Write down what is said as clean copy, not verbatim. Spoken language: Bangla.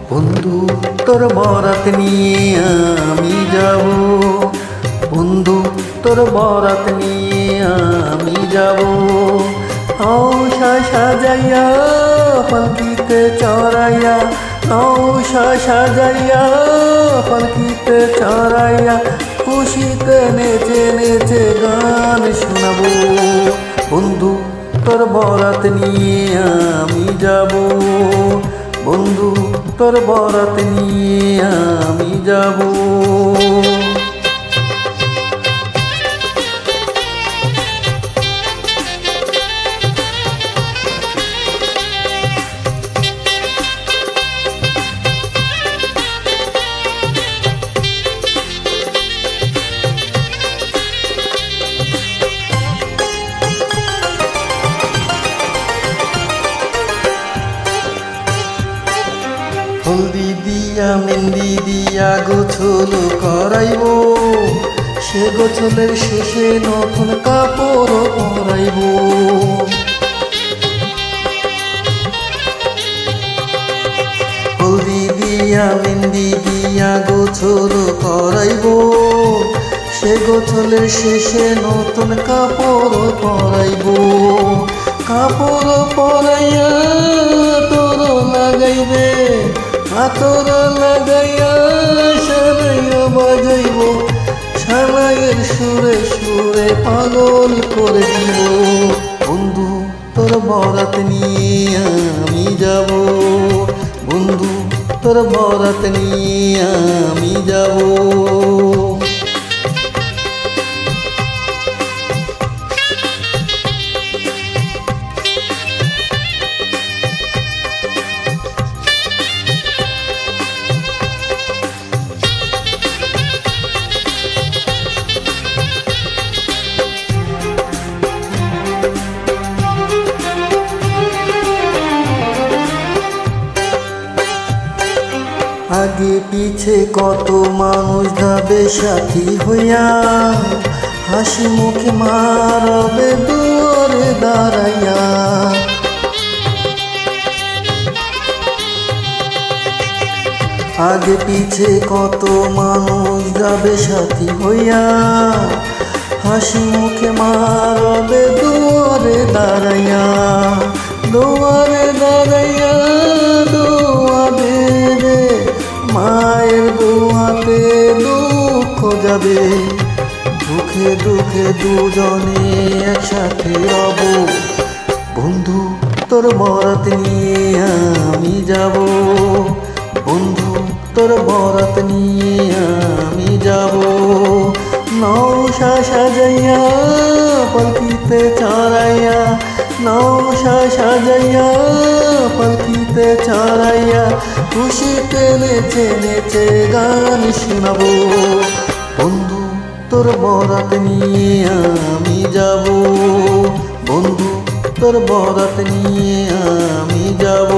বন্ধু তোর বরাত নিয়ে আমি যাব, বন্ধু তোর বরাত নিয়ে আমি যাব। নৌশা সাজাইয়া পালকিতে চড়াইয়া, নৌশা সাজাইয়া পালকিতে চড়াইয়া, খুশিতে নেচে নেচে গান শোনাবো। বন্ধু তোর বরাত নিয়ে আমি যাব, বন্ধু তোর বরাত নিয়ে আমি যাব। হলদি দিয়া মেহেন্দি দিয়া গোছল করাইব, সে গোছলের শেষে নতুন কাপড় পরাইব। হলদি দিয়া মেহেন্দি দিয়া গোছল করাইব, সে গোছলের শেষে নতুন কাপড় পরাইব। কাপড় পরাইয়া তোর লাগাইবে, আতর লাগাইয়া সানাইয়া বাজাইব, সানাইয়ের সুরে সুরে পাগল করে দিব। বন্ধু তোর বরাত নিয়ে আমি যাব, বন্ধু তোর বরাত নিয়ে আমি যাব। আগে পিছে কত মানুষ যাবে সাথী হইয়া, হাসি মুখে মারবে দুয়ারে দাঁড়াইয়া। আগে পিছে কত মানুষ যাবে সাথী হইয়া, হাসি মুখে মারবে দুয়ারে দাঁড়াইয়া। দুয়ারে দাঁড়াইয়া দোয়া দেবে, মায়ের দোয়াতে দুঃখ যাবে। দুঃখে দুঃখে দুজনে একসাথে রব, বন্ধু তোর বরাত নিয়ে আমি যাব, বন্ধু তোর বরাত নিয়ে আমি যাব। নৌশা সাজাইয়া পালকিতে চড়াইয়া, নৌশা সাজাইয়া পালকিতে চড়াইয়া, খুশিতে নেচে নেচে গান শোনাবো। বন্ধু তোর বরাত নিয়ে আমি যাব, বন্ধু তোর বরাত নিয়ে আমি যাব।